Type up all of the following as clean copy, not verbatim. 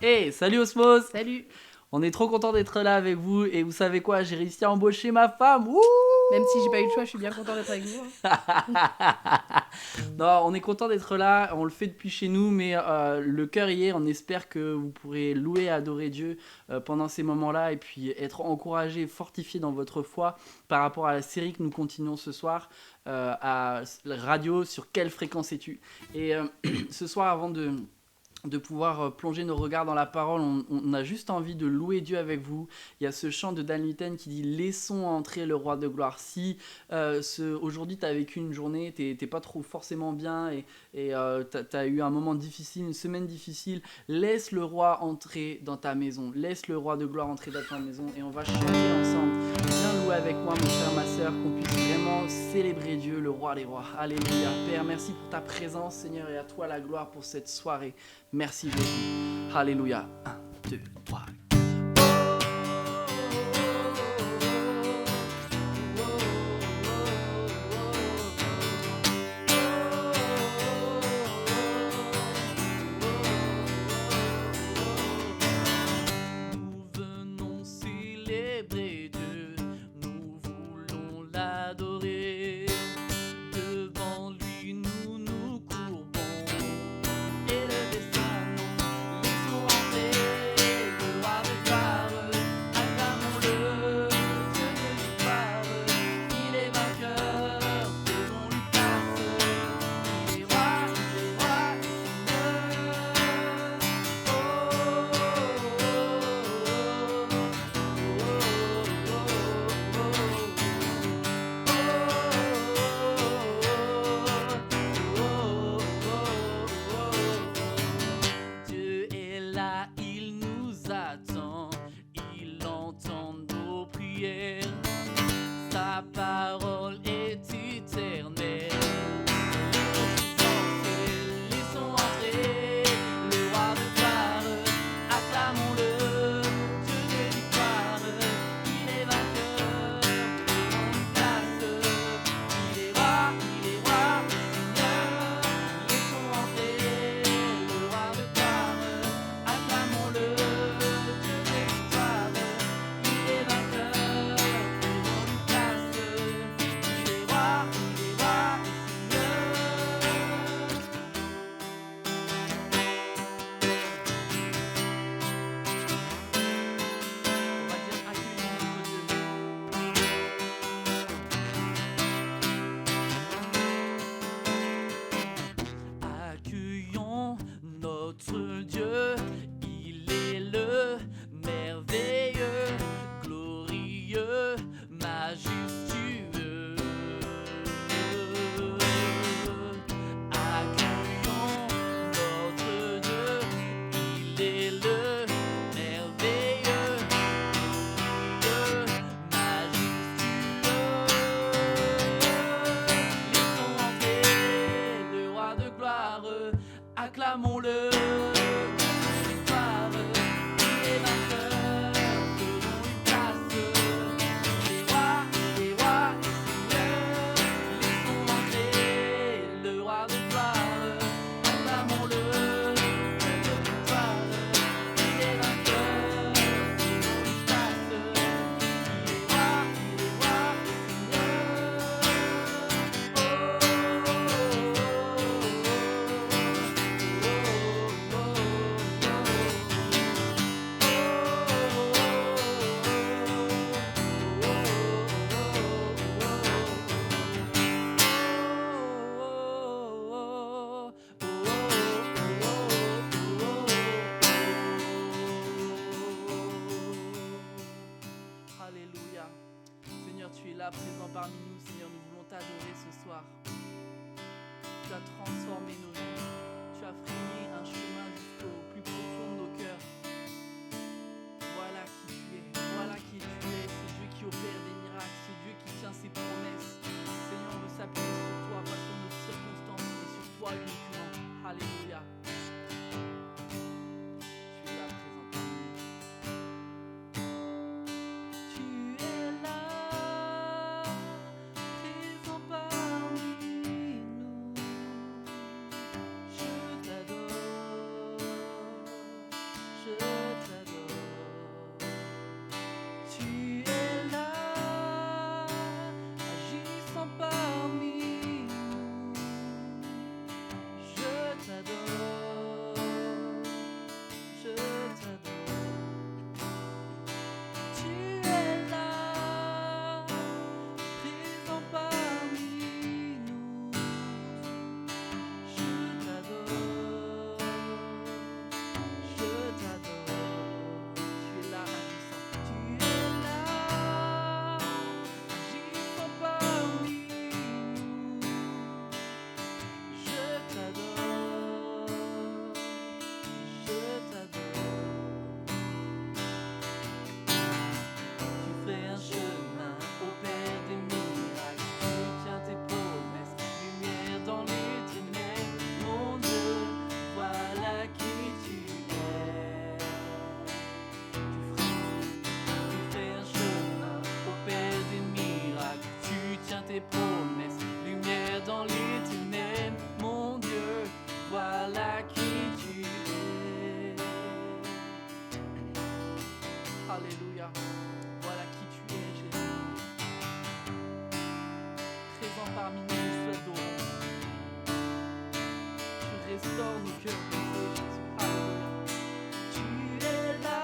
Hey, salut Osmos. Salut. On est trop content d'être là avec vous et vous savez quoi, j'ai réussi à embaucher ma femme. Wouh. Même si j'ai pas eu le choix, je suis bien content d'être avec vous. Non, on est content d'être là, on le fait depuis chez nous, mais le cœur y est. On espère que vous pourrez louer et adorer Dieu pendant ces moments-là et puis être encouragé, fortifié dans votre foi par rapport à la série que nous continuons ce soir à la radio. Sur quelle fréquence es-tu? Et ce soir, avant de pouvoir plonger nos regards dans la parole, on a juste envie de louer Dieu avec vous. Il y a ce chant de Dan Litten qui dit « Laissons entrer le roi de gloire ». Si aujourd'hui tu as vécu une journée, t'es pas trop forcément bien et tu as eu un moment difficile, une semaine difficile, laisse le roi entrer dans ta maison. Laisse le roi de gloire entrer dans ta maison et on va chanter ensemble. Viens louer avec moi, mon frère, ma soeur, qu'on puisse vraiment célébrer Dieu, le roi des rois. Alléluia. Père, merci pour ta présence, Seigneur, et à toi la gloire pour cette soirée. Merci Jésus. Alléluia. 1, 2, 3. Nous venons célébrer Dieu, nous voulons l'adorer. Devant lui, nous nous courbons. Élever son nom, laissons entrer le roi de gloire, acclamons-le, Dieu de l'histoire, il est vainqueur, faisons-lui place, il est roi, Seigneur. Dieu est là, il nous attend, il entend nos prières, sa parole est éternelle. Laissons entrer le roi de gloire, acclamons-le, Dieu de l'histoire, il est vainqueur, faisons-lui place, il est roi, Seigneur. Laissons entrer le roi de gloire, acclamons-le, Dieu de l'histoire, il est vainqueur, faisons-lui place, il est roi, Seigneur. On va dire accueillons notre Dieu. Accueillons notre Dieu, il est le merveilleux, glorieux, majestueux. Accueillons notre Dieu, il est le merveilleux, glorieux, majestueux. Laissons entrer le roi de gloire, acclamons-le, Dieu de l'histoire, il est vainqueur, faisons-lui place, il est roi, Seigneur. Laissons entrer le roi de gloire, acclamons-le, Dieu de l'histoire, il est vainqueur, faisons-lui place, il est roi, Alléluia. Seigneur, tu es là, présent parmi nous. Seigneur, nous voulons t'adorer ce soir. Tu as transformé nos vies. Tu as frayé un chemin jusqu'au plus profond de nos cœurs. Voilà qui tu es. Voilà qui tu es. Ce Dieu qui opère des miracles. Ce Dieu qui tient ses promesses. Seigneur, on veut s'appuyer sur toi, pas sur nos circonstances, mais sur toi uniquement. Alléluia. Tu es là, présent parmi nous. Tu es là, présent parmi nous. restaures nos cœurs brisés, Jésus. Alléluia. Tu es là,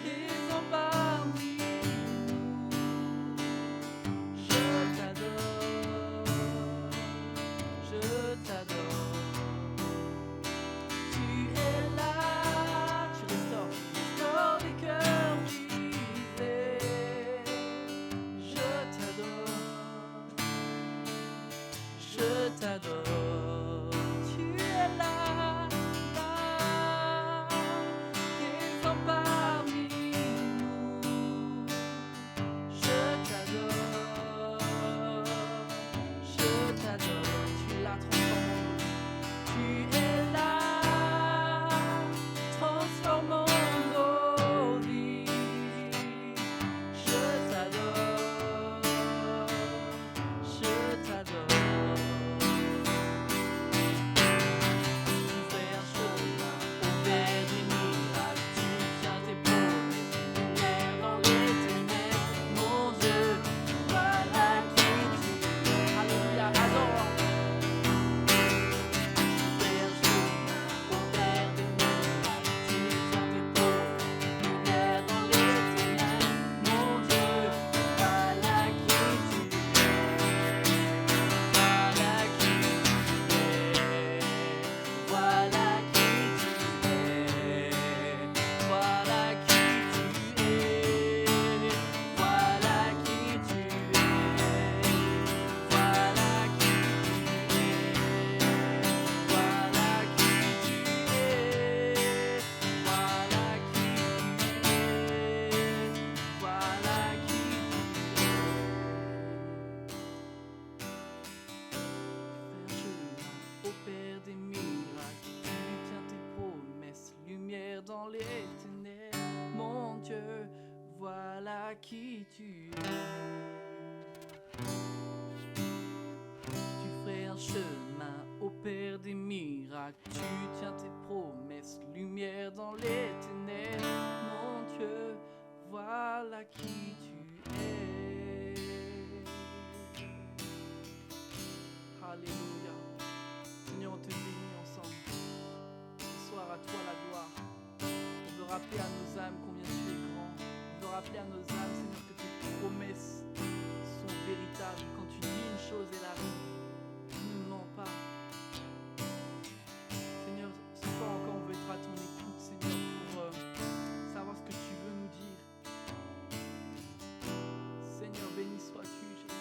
présent parmi nous. Je t'adore, je t'adore. Tu es là, tu restaures les cœurs brisés. Je t'adore, je t'adore. Tu es là, là, présent parmi nous. Je t'adore, je t'adore. Tu la transformes. Tu es là, transformant nos vies. Je t'adore, je t'adore. Tu fais un chemin au père des miracles. Tu tiens tes promesses, lumière dans les ténèbres. Mon Dieu, voilà qui tu es. Alléluia, adore. Dans les ténèbres, mon Dieu, voilà qui tu es. Tu ferais un chemin au Père des miracles. Tu tiens tes promesses, lumière dans les ténèbres. Mon Dieu, voilà qui tu es. Alléluia. Seigneur, on te bénit ensemble. Ce soir, à toi la gloire. On veut rappeler à nos âmes combien tu es grand. On veut rappeler à nos âmes, Seigneur, que tes promesses sont véritables. Quand tu dis une chose, elle arrive. Tu ne mens pas. Seigneur, ce soir encore, on veut être à ton écoute, Seigneur, pour savoir ce que tu veux nous dire. Seigneur, béni sois-tu, Jésus.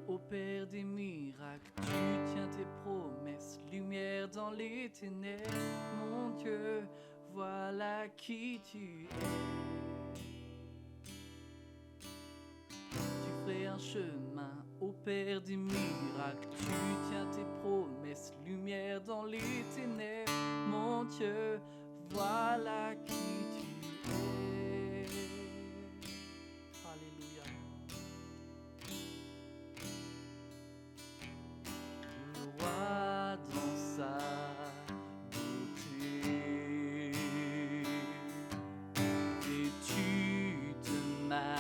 Ô Père des miracles, tu tiens tes promesses, lumière dans les ténèbres. Mon Dieu, voilà qui tu es. Tu ferais un chemin, ô Père des miracles, tu tiens tes promesses, lumière dans les ténèbres. Mon Dieu, voilà qui tu es. Alléluia. Dans sa beauté, vêtu de majesté,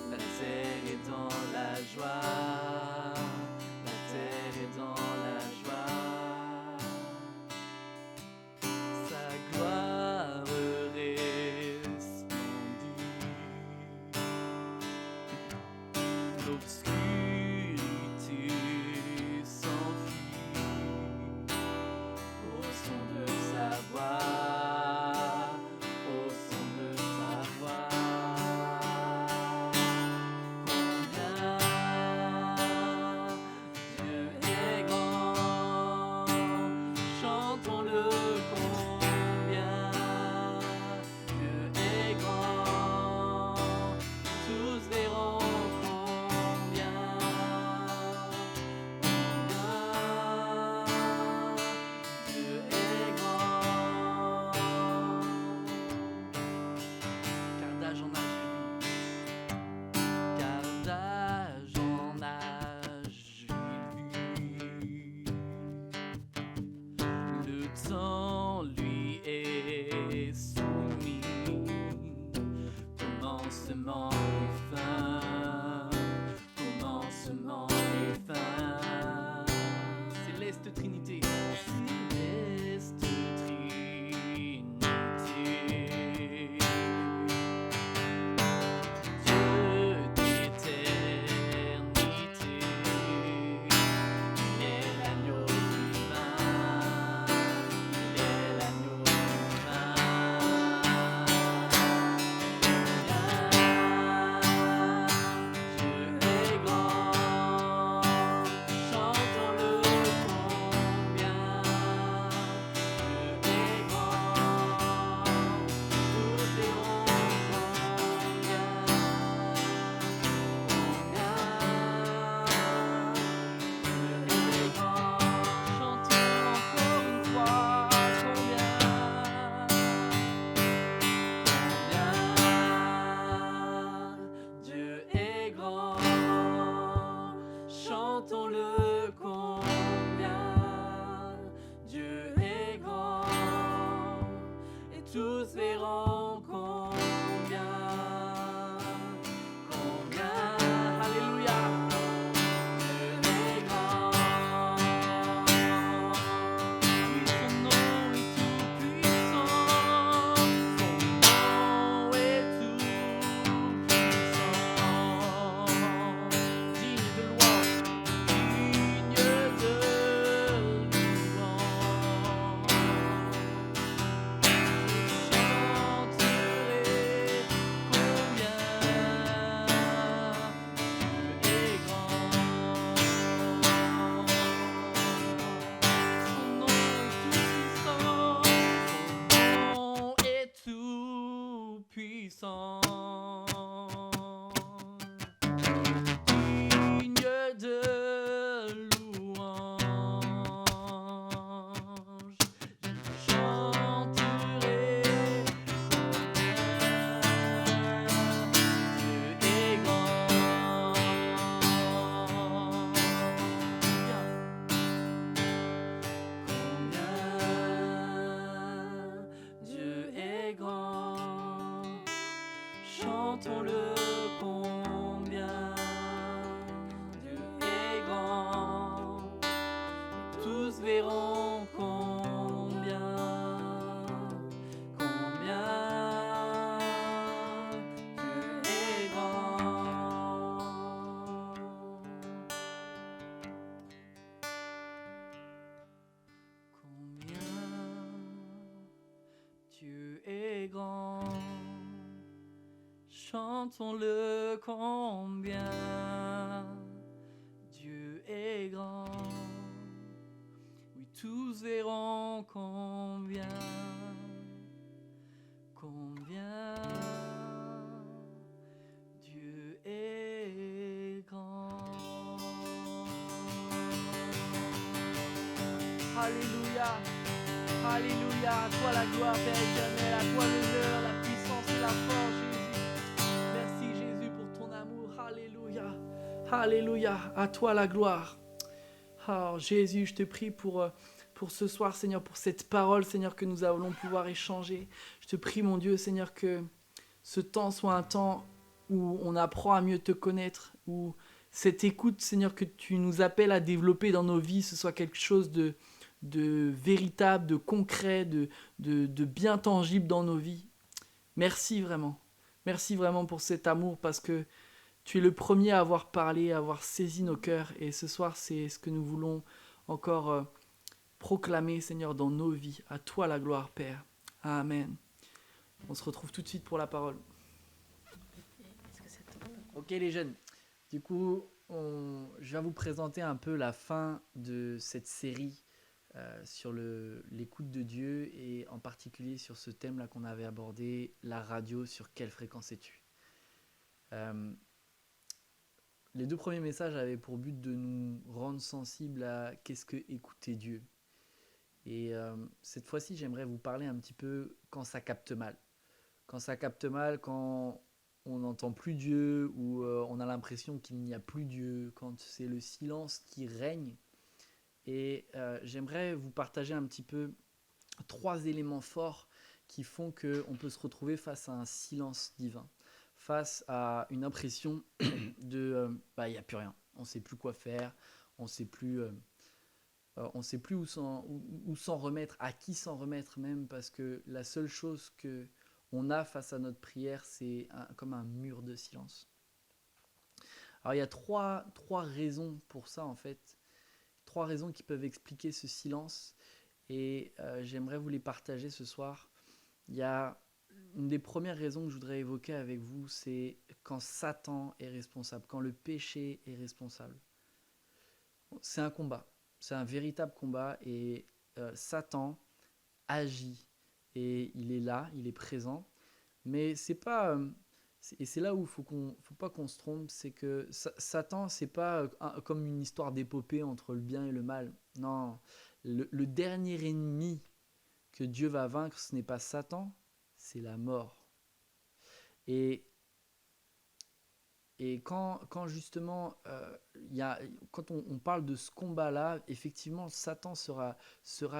la terre est dans la joie, la terre est dans la joie, sa gloire resplendit, l'obscurité tous verront combien chantons-le combien Dieu est grand. Tous verront combien Dieu est grand. Combien Dieu est grand. Chantons-le combien Dieu est grand. Oui, tous verront combien Dieu est grand. Alléluia, alléluia, à toi la gloire, Père éternel, à toi l'honneur, la puissance et la force, Jésus. Merci Jésus pour ton amour, alléluia, alléluia, à toi la gloire. Oh Jésus, je te prie pour ce soir, Seigneur, pour cette parole, Seigneur, que nous allons pouvoir échanger. Je te prie, mon Dieu, Seigneur, que ce temps soit un temps où on apprend à mieux te connaître, où cette écoute, Seigneur, que tu nous appelles à développer dans nos vies, ce soit quelque chose de véritable, de concret, de bien tangible dans nos vies. Merci vraiment. Merci vraiment pour cet amour, parce que tu es le premier à avoir parlé, à avoir saisi nos cœurs. Et ce soir, c'est ce que nous voulons encore proclamer, Seigneur, dans nos vies. À toi la gloire, Père. Amen. On se retrouve tout de suite pour la parole. Ok les jeunes, du coup, je viens vous présenter un peu la fin de cette série sur l'écoute de Dieu, et en particulier sur ce thème-là qu'on avait abordé, la radio, sur quelle fréquence es-tu ? Les 2 premiers messages avaient pour but de nous rendre sensibles à qu'est-ce que écouter Dieu. Et cette fois-ci, j'aimerais vous parler un petit peu quand ça capte mal. Quand ça capte mal, quand on n'entend plus Dieu, ou on a l'impression qu'il n'y a plus Dieu, quand c'est le silence qui règne. Et j'aimerais vous partager un petit peu 3 éléments forts qui font qu'on peut se retrouver face à un silence divin, face à une impression de il n'y a plus rien, on ne sait plus quoi faire, on ne sait plus où s'en remettre, à qui s'en remettre même, parce que la seule chose qu'on a face à notre prière, c'est comme un mur de silence. Alors il y a trois raisons pour ça en fait, 3 raisons qui peuvent expliquer ce silence, et j'aimerais vous les partager ce soir. Il y a une des premières raisons que je voudrais évoquer avec vous, c'est quand Satan est responsable, quand le péché est responsable. C'est un combat, c'est un véritable combat, et Satan agit, et il est là, il est présent, mais c'est pas... et c'est là où faut pas qu'on se trompe, c'est que Satan, c'est pas comme une histoire d'épopée entre le bien et le mal. Non, le dernier ennemi que Dieu va vaincre, ce n'est pas Satan, c'est la mort. Et quand justement, quand on parle de ce combat-là, effectivement, Satan sera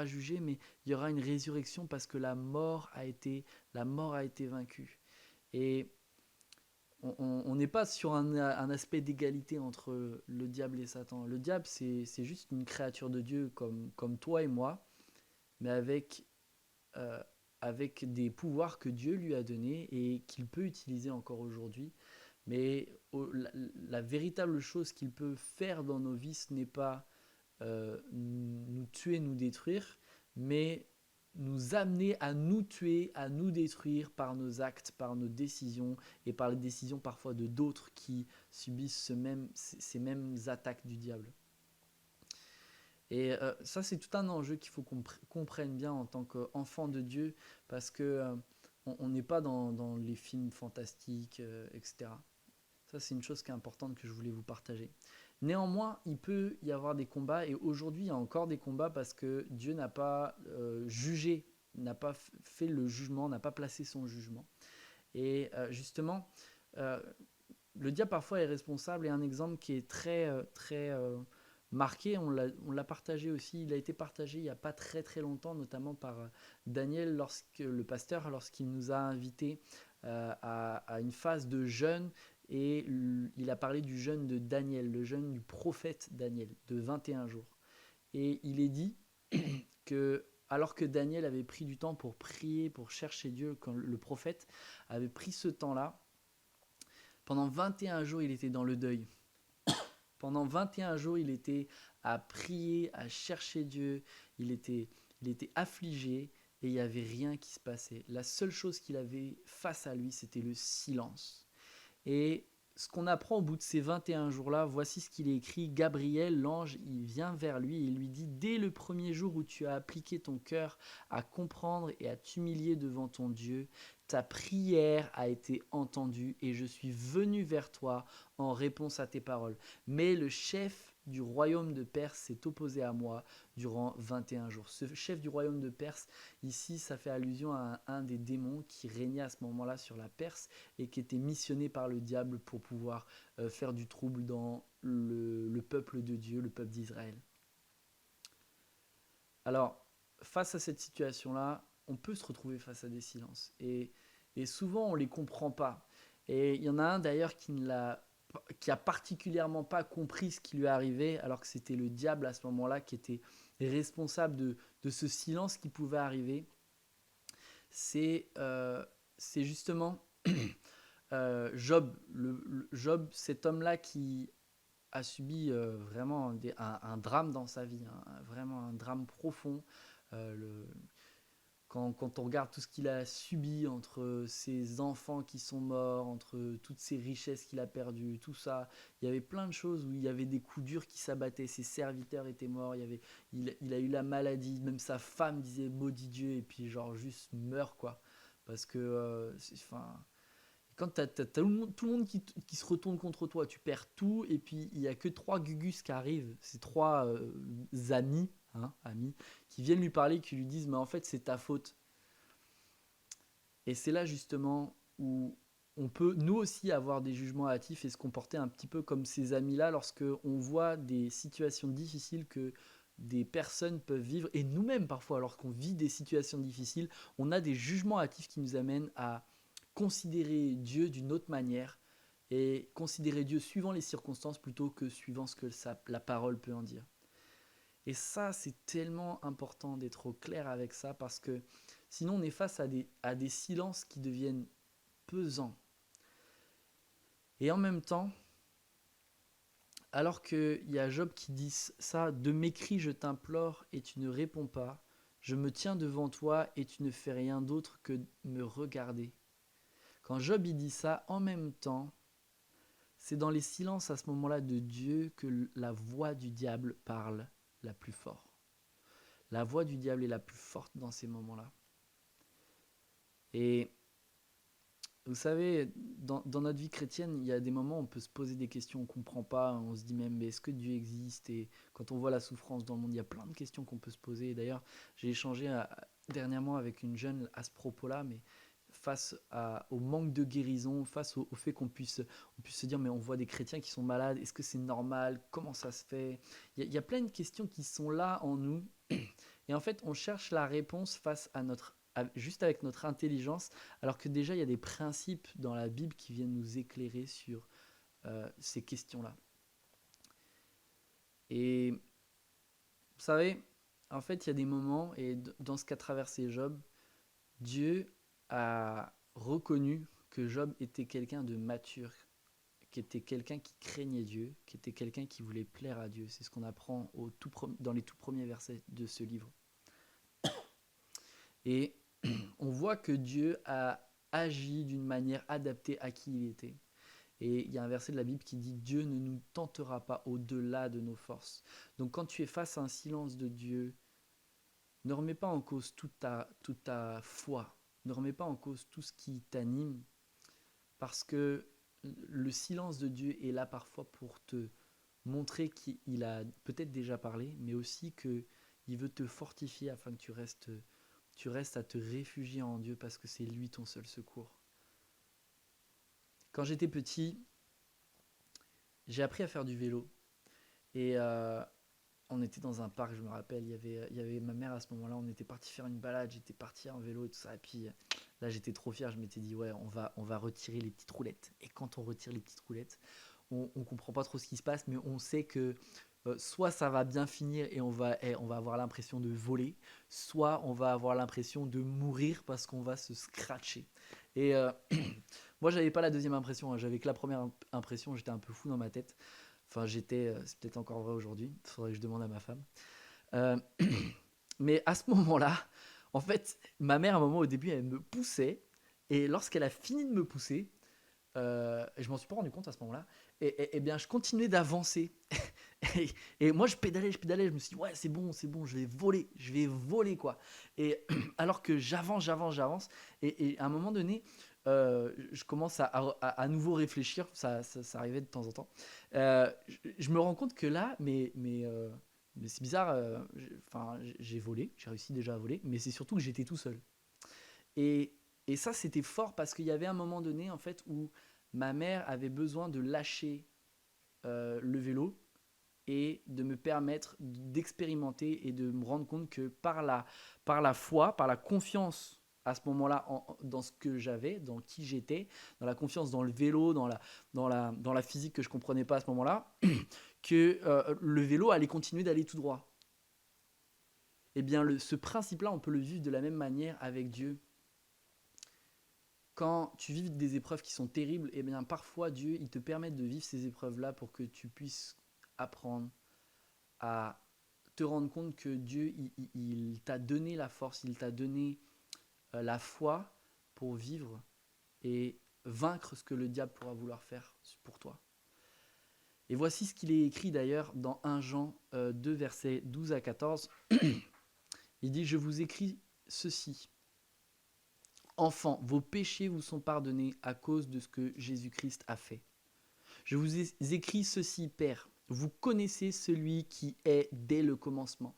jugé, mais il y aura une résurrection, parce que la mort a été vaincue. Et on n'est pas sur un aspect d'égalité entre le diable et Satan. Le diable, c'est juste une créature de Dieu comme toi et moi, mais avec des pouvoirs que Dieu lui a donnés et qu'il peut utiliser encore aujourd'hui. Mais la véritable chose qu'il peut faire dans nos vies, ce n'est pas nous tuer, nous détruire, mais nous amener à nous tuer, à nous détruire par nos actes, par nos décisions, et par les décisions parfois de d'autres qui subissent ces mêmes attaques du diable. Et ça, c'est tout un enjeu qu'il faut qu'on comprenne bien en tant qu'enfant de Dieu, parce que on n'est pas dans les films fantastiques, etc. Ça, c'est une chose qui est importante que je voulais vous partager. Néanmoins, il peut y avoir des combats, et aujourd'hui, il y a encore des combats, parce que Dieu n'a pas jugé, n'a pas fait le jugement, n'a pas placé son jugement. Et justement, le diable parfois est responsable, et un exemple qui est très marqué, on l'a partagé aussi, il a été partagé il n'y a pas très longtemps, notamment par Daniel, le pasteur, lorsqu'il nous a invités à une phase de jeûne, et il a parlé du jeûne de Daniel, le jeûne du prophète Daniel, de 21 jours. Et il est dit que, alors que Daniel avait pris du temps pour prier, pour chercher Dieu, quand le prophète avait pris ce temps-là, pendant 21 jours, il était dans le deuil. Pendant 21 jours, il était à prier, à chercher Dieu, il était affligé, et il n'y avait rien qui se passait. La seule chose qu'il avait face à lui, c'était le silence. Et ce qu'on apprend au bout de ces 21 jours-là, voici ce qu'il est écrit. Gabriel, l'ange, il vient vers lui et il lui dit: dès le premier jour où tu as appliqué ton cœur à comprendre et à t'humilier devant ton Dieu, ta prière a été entendue et je suis venu vers toi en réponse à tes paroles. Mais le chef du royaume de Perse s'est opposé à moi durant 21 jours. Ce chef du royaume de Perse, ici, ça fait allusion à un des démons qui régnait à ce moment-là sur la Perse et qui était missionné par le diable pour pouvoir faire du trouble dans le peuple de Dieu, le peuple d'Israël. Alors, face à cette situation-là, on peut se retrouver face à des silences. Et souvent, on ne les comprend pas. Et il y en a un d'ailleurs qui a particulièrement pas compris ce qui lui arrivait, alors que c'était le diable à ce moment-là qui était responsable de ce silence qui pouvait arriver. C'est justement Job, Job, cet homme-là qui a subi vraiment un drame dans sa vie, vraiment un drame profond. Euh, le, quand on regarde tout ce qu'il a subi, entre ses enfants qui sont morts, entre toutes ses richesses qu'il a perdues, tout ça, il y avait plein de choses où il y avait des coups durs qui s'abattaient, ses serviteurs étaient morts, il a eu la maladie, même sa femme disait maudit Dieu, et puis genre juste meurt quoi. Parce que, quand t'as tout le monde qui se retourne contre toi, tu perds tout, et puis il n'y a que trois Gugus qui arrivent, ces trois amis, qui viennent lui parler, qui lui disent mais en fait c'est ta faute. Et c'est là justement où on peut nous aussi avoir des jugements hâtifs et se comporter un petit peu comme ces amis-là lorsque on voit des situations difficiles que des personnes peuvent vivre, et nous-mêmes parfois lorsqu'on vit des situations difficiles, on a des jugements hâtifs qui nous amènent à considérer Dieu d'une autre manière et considérer Dieu suivant les circonstances plutôt que suivant ce que la parole peut en dire. Et ça, c'est tellement important d'être au clair avec ça, parce que sinon on est face à des silences qui deviennent pesants. Et en même temps, alors qu'il y a Job qui dit ça: de mes cris je t'implore et tu ne réponds pas, je me tiens devant toi et tu ne fais rien d'autre que me regarder. Quand Job il dit ça, en même temps, c'est dans les silences à ce moment-là de Dieu que la voix du diable parle la plus fort. La voix du diable est la plus forte dans ces moments-là. Et vous savez, dans notre vie chrétienne, il y a des moments où on peut se poser des questions, on ne comprend pas, on se dit même mais est-ce que Dieu existe? Et quand on voit la souffrance dans le monde, il y a plein de questions qu'on peut se poser. Et d'ailleurs, j'ai échangé dernièrement avec une jeune à ce propos-là, mais au manque de guérison, face au fait qu'on puisse se dire mais on voit des chrétiens qui sont malades, est-ce que c'est normal? Comment ça se fait? Il y a plein de questions qui sont là en nous, et en fait on cherche la réponse juste avec notre intelligence, alors que déjà il y a des principes dans la Bible qui viennent nous éclairer sur ces questions-là. Et vous savez, en fait il y a des moments, et dans ce qu'a traversé Job, Dieu a reconnu que Job était quelqu'un de mature, qui était quelqu'un qui craignait Dieu, qui était quelqu'un qui voulait plaire à Dieu. C'est ce qu'on apprend dans les tout premiers versets de ce livre. Et on voit que Dieu a agi d'une manière adaptée à qui il était. Et il y a un verset de la Bible qui dit: Dieu ne nous tentera pas au-delà de nos forces. Donc quand tu es face à un silence de Dieu, ne remets pas en cause toute ta foi, ne remets pas en cause tout ce qui t'anime, parce que le silence de Dieu est là parfois pour te montrer qu'il a peut-être déjà parlé, mais aussi qu'il veut te fortifier afin que tu restes à te réfugier en Dieu, parce que c'est lui ton seul secours. Quand j'étais petit, j'ai appris à faire du vélo. Et on était dans un parc, je me rappelle, il y avait ma mère à ce moment-là, on était parti faire une balade, j'étais parti en vélo et tout ça, et puis là j'étais trop fier, je m'étais dit ouais, on va retirer les petites roulettes. Et quand on retire les petites roulettes, on comprend pas trop ce qui se passe, mais on sait que soit ça va bien finir et on va avoir l'impression de voler, soit on va avoir l'impression de mourir parce qu'on va se scratcher. Et moi j'avais pas la deuxième impression, hein, j'avais que la première impression, j'étais un peu fou dans ma tête. Enfin, c'est peut-être encore vrai aujourd'hui, il faudrait que je demande à ma femme. Euh, mais à ce moment-là, en fait, ma mère, à un moment au début, elle me poussait, et lorsqu'elle a fini de me pousser, je m'en suis pas rendu compte à ce moment-là, et bien je continuais d'avancer. Et moi je pédalais, je me suis dit, ouais, c'est bon, je vais voler quoi. Et alors que j'avance, et à un moment donné, je commence à nouveau réfléchir, ça arrivait de temps en temps. Je me rends compte que là, mais c'est bizarre, enfin, j'ai volé, j'ai réussi déjà à voler, mais c'est surtout que j'étais tout seul. Et, et ça, c'était fort parce qu'il y avait un moment donné, en fait, où ma mère avait besoin de lâcher le vélo et de me permettre d'expérimenter et de me rendre compte que par la foi, par la confiance à ce moment-là dans ce que j'avais, dans qui j'étais, dans la confiance dans le vélo, dans la physique que je ne comprenais pas à ce moment-là, que le vélo allait continuer d'aller tout droit. Eh bien, ce principe-là, on peut le vivre de la même manière avec Dieu. Quand tu vis des épreuves qui sont terribles, eh bien, parfois Dieu, il te permet de vivre ces épreuves-là pour que tu puisses apprendre à te rendre compte que Dieu, il t'a donné la force, il t'a donné la foi pour vivre et vaincre ce que le diable pourra vouloir faire pour toi. Et voici ce qu'il est écrit d'ailleurs dans 1 Jean 2, versets 12 à 14. Il dit « Je vous écris ceci. Enfants, vos péchés vous sont pardonnés à cause de ce que Jésus-Christ a fait. Je vous écris ceci, Père. Vous connaissez celui qui est dès le commencement.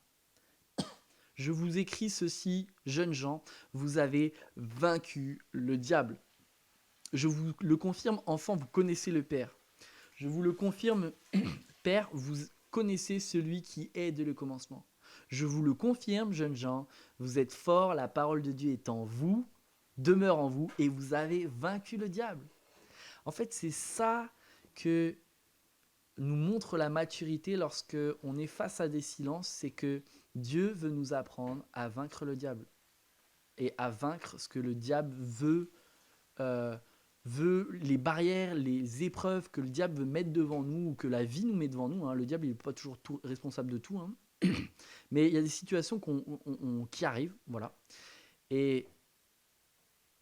Je vous écris ceci, jeunes gens, vous avez vaincu le diable. Je vous le confirme, enfants, vous connaissez le Père. Je vous le confirme, Père, vous connaissez celui qui est dès le commencement. Je vous le confirme, jeunes gens, vous êtes forts, la parole de Dieu est en vous, demeure en vous, et vous avez vaincu le diable. En fait, c'est ça que nous montre la maturité lorsque on est face à des silences, c'est que Dieu veut nous apprendre à vaincre le diable et à vaincre ce que le diable euh, veut les barrières, les épreuves que le diable veut mettre devant nous ou que la vie nous met devant nous. Hein. Le diable n'est pas toujours responsable de tout, hein. Mais il y a des situations qui arrivent, voilà. Et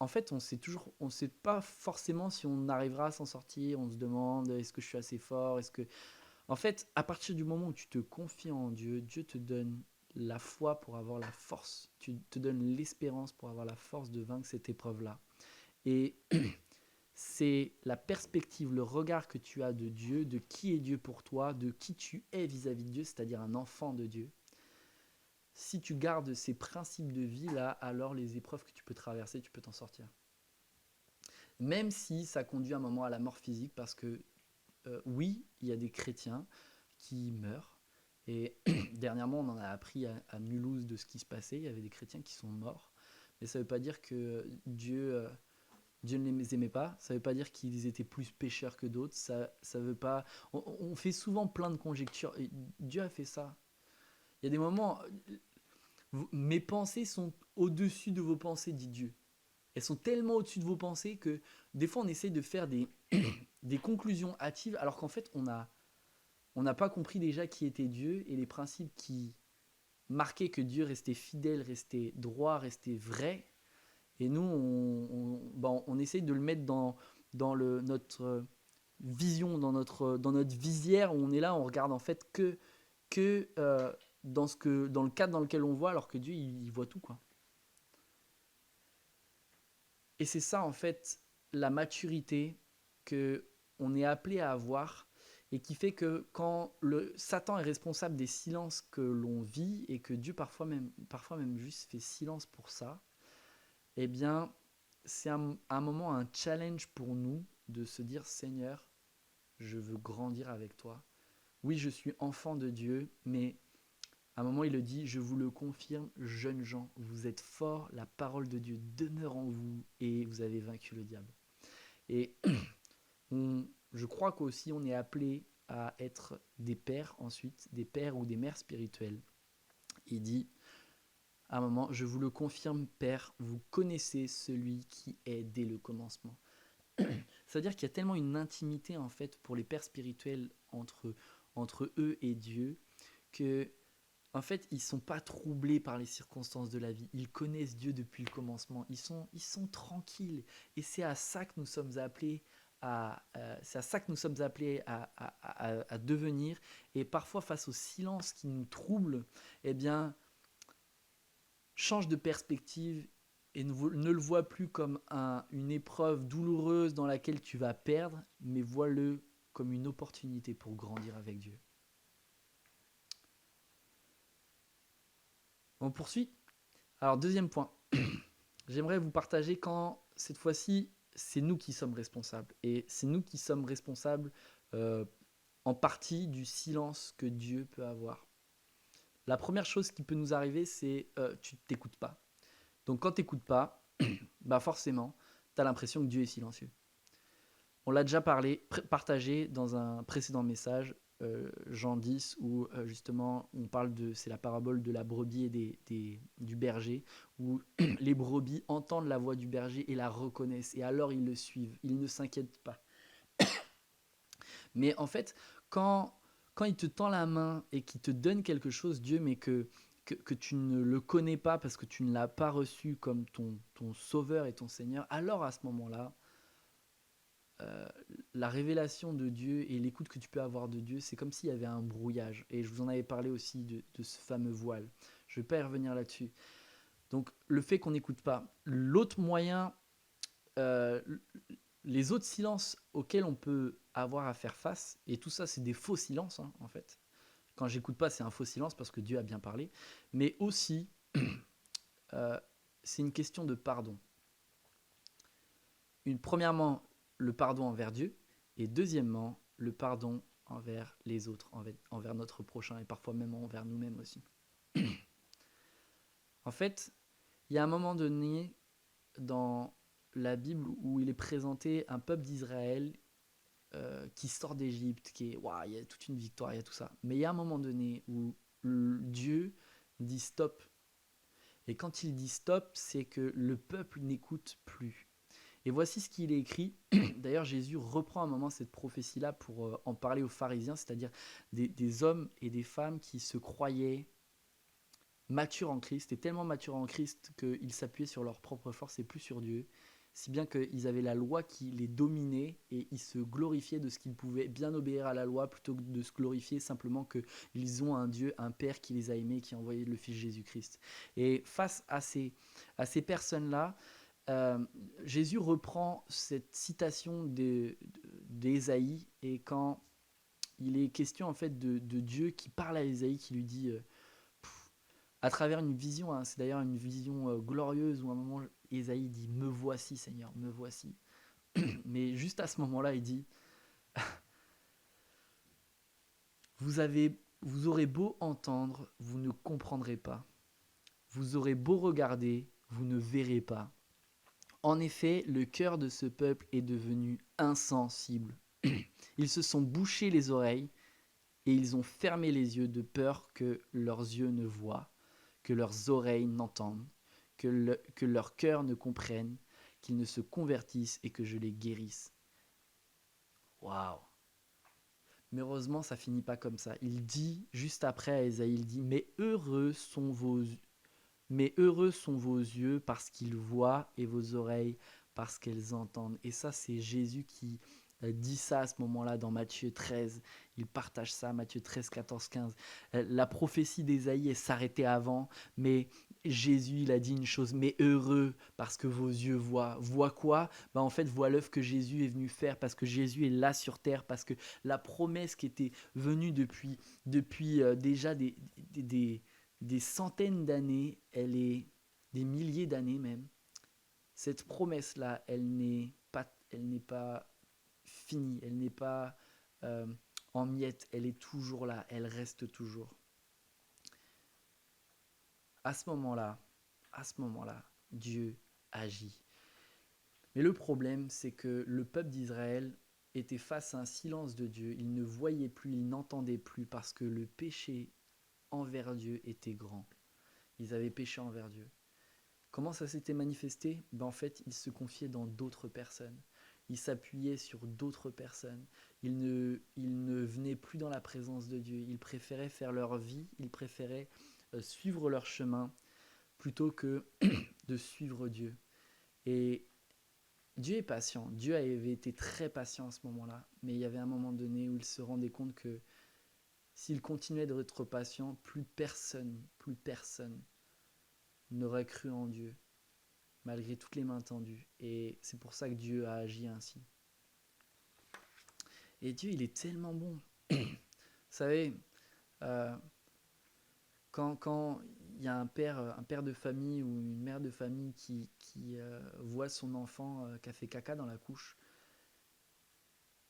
en fait, on sait pas forcément si on arrivera à s'en sortir. On se demande, est-ce que je suis assez fort, est-ce que en fait, à partir du moment où tu te confies en Dieu, Dieu te donne la foi pour avoir la force. Tu te donnes l'espérance pour avoir la force de vaincre cette épreuve-là. Et c'est la perspective, le regard que tu as de Dieu, de qui est Dieu pour toi, de qui tu es vis-à-vis de Dieu, c'est-à-dire un enfant de Dieu. Si tu gardes ces principes de vie-là, alors les épreuves que tu peux traverser, tu peux t'en sortir. Même si ça conduit un moment à la mort physique, parce que oui, il y a des chrétiens qui meurent. Et dernièrement, on en a appris à Mulhouse de ce qui se passait. Il y avait des chrétiens qui sont morts. Mais ça ne veut pas dire que Dieu ne les aimait pas. Ça ne veut pas dire qu'ils étaient plus pécheurs que d'autres. Ça veut pas. On fait souvent plein de conjectures. Et Dieu a fait ça. Il y a des moments. Mes pensées sont au-dessus de vos pensées, dit Dieu. Elles sont tellement au-dessus de vos pensées que des fois on essaye de faire des conclusions hâtives alors qu'en fait on n'a pas compris déjà qui était Dieu et les principes qui marquaient que Dieu restait fidèle, restait droit, restait vrai. Et nous, on essaye de le mettre dans notre vision, dans notre visière où on est là, on regarde en fait que dans le cadre dans lequel on voit, alors que Dieu, il voit tout, quoi. Et c'est ça, en fait, la maturité que on est appelé à avoir et qui fait que quand Satan est responsable des silences que l'on vit et que Dieu parfois même juste fait silence pour ça, eh bien, c'est un moment, un challenge pour nous de se dire, Seigneur, je veux grandir avec toi. Oui, je suis enfant de Dieu, mais À un moment, il le dit, je vous le confirme, jeunes gens, vous êtes forts, la parole de Dieu demeure en vous et vous avez vaincu le diable. Et je crois qu'aussi on est appelé à être des pères ensuite, des pères ou des mères spirituelles. Il dit à un moment, je vous le confirme, Père, vous connaissez celui qui est dès le commencement. C'est-à-dire qu'il y a tellement une intimité en fait pour les pères spirituels entre eux et Dieu que en fait ils sont pas troublés par les circonstances de la vie. Ils connaissent Dieu depuis le commencement. Ils sont tranquilles et c'est à ça que nous sommes appelés c'est à ça que nous sommes appelés à devenir. Et parfois face au silence qui nous trouble, eh bien change de perspective et ne le vois plus comme une épreuve douloureuse dans laquelle tu vas perdre, mais vois-le comme une opportunité pour grandir avec Dieu. On poursuit. Alors deuxième point, j'aimerais vous partager quand cette fois-ci c'est nous qui sommes responsables. Et c'est nous qui sommes responsables en partie du silence que Dieu peut avoir. La première chose qui peut nous arriver, c'est tu ne t'écoutes pas. Donc quand tu n'écoutes pas, bah forcément, tu as l'impression que Dieu est silencieux. On l'a déjà partagé dans un précédent message, Jean 10, où justement on parle c'est la parabole de la brebis et du berger, où les brebis entendent la voix du berger et la reconnaissent, et alors ils le suivent, ils ne s'inquiètent pas. Mais en fait, quand il te tend la main et qu'il te donne quelque chose, Dieu, mais que tu ne le connais pas parce que tu ne l'as pas reçu comme ton sauveur et ton Seigneur, alors à ce moment-là, la révélation de Dieu et l'écoute que tu peux avoir de Dieu, c'est comme s'il y avait un brouillage. Et je vous en avais parlé aussi de ce fameux voile. Je ne vais pas y revenir là-dessus. Donc le fait qu'on n'écoute pas. L'autre moyen, euh, les autres silences auxquels on peut avoir à faire face, et tout ça c'est des faux silences en fait. Quand j'écoute pas, c'est un faux silence parce que Dieu a bien parlé. Mais aussi, c'est une question de pardon. Premièrement, le pardon envers Dieu, et deuxièmement, le pardon envers les autres, envers notre prochain, et parfois même envers nous-mêmes aussi. En fait, il y a un moment donné dans la Bible où il est présenté un peuple d'Israël qui sort d'Égypte, qui est, waouh, il y a toute une victoire, il y a tout ça. Mais il y a un moment donné où Dieu dit stop. Et quand il dit stop, c'est que le peuple n'écoute plus. Et voici ce qu'il est écrit. D'ailleurs, Jésus reprend un moment cette prophétie-là pour en parler aux pharisiens, c'est-à-dire des hommes et des femmes qui se croyaient matures en Christ, et tellement matures en Christ qu'ils s'appuyaient sur leur propre force et plus sur Dieu, si bien qu'ils avaient la loi qui les dominait et ils se glorifiaient de ce qu'ils pouvaient bien obéir à la loi plutôt que de se glorifier simplement qu'ils ont un Dieu, un Père qui les a aimés, qui a envoyé le Fils Jésus-Christ. Et face à ces personnes-là, Jésus reprend cette citation d'Ésaïe, et quand il est question en fait de Dieu qui parle à Ésaïe, qui lui dit à travers une vision, hein, c'est d'ailleurs une vision glorieuse où à un moment Ésaïe dit me voici Seigneur, me voici. Mais juste à ce moment-là il dit vous aurez beau entendre, vous ne comprendrez pas. Vous aurez beau regarder, vous ne verrez pas. En effet, le cœur de ce peuple est devenu insensible. Ils se sont bouchés les oreilles et ils ont fermé les yeux de peur que leurs yeux ne voient, que leurs oreilles n'entendent, que leur cœur ne comprenne, qu'ils ne se convertissent et que je les guérisse. Waouh! Mais heureusement, ça finit pas comme ça. Il dit, juste après à Ésaïe, il dit, mais heureux sont vos yeux parce qu'ils voient et vos oreilles parce qu'elles entendent. Et ça, c'est Jésus qui dit ça à ce moment-là dans Matthieu 13. Il partage ça, Matthieu 13, 14, 15. La prophétie d'Ésaïe s'arrêtait avant, mais Jésus, il a dit une chose, mais heureux parce que vos yeux voient. Voient quoi? En fait, voient l'œuvre que Jésus est venu faire parce que Jésus est là sur terre, parce que la promesse qui était venue depuis déjà des centaines d'années, des milliers d'années même, cette promesse-là, elle n'est pas finie, elle n'est pas en miettes, elle est toujours là, elle reste toujours. à ce moment-là, Dieu agit. Mais le problème, c'est que le peuple d'Israël était face à un silence de Dieu. Il ne voyait plus, il n'entendait plus parce que le péché envers Dieu était grand. Ils avaient péché envers Dieu. Comment ça s'était manifesté? En fait, ils se confiaient dans d'autres personnes. Ils s'appuyaient sur d'autres personnes. Ils ne venaient plus dans la présence de Dieu. Ils préféraient faire leur vie, ils préféraient suivre leur chemin plutôt que de suivre Dieu. Et Dieu est patient. Dieu avait été très patient à ce moment-là. Mais il y avait un moment donné où il se rendait compte que s'il continuait d'être patient, plus personne n'aurait cru en Dieu, malgré toutes les mains tendues. Et c'est pour ça que Dieu a agi ainsi. Et Dieu, il est tellement bon. Vous savez, euh, quand il y a un père de famille ou une mère de famille qui voit son enfant qui a fait caca dans la couche,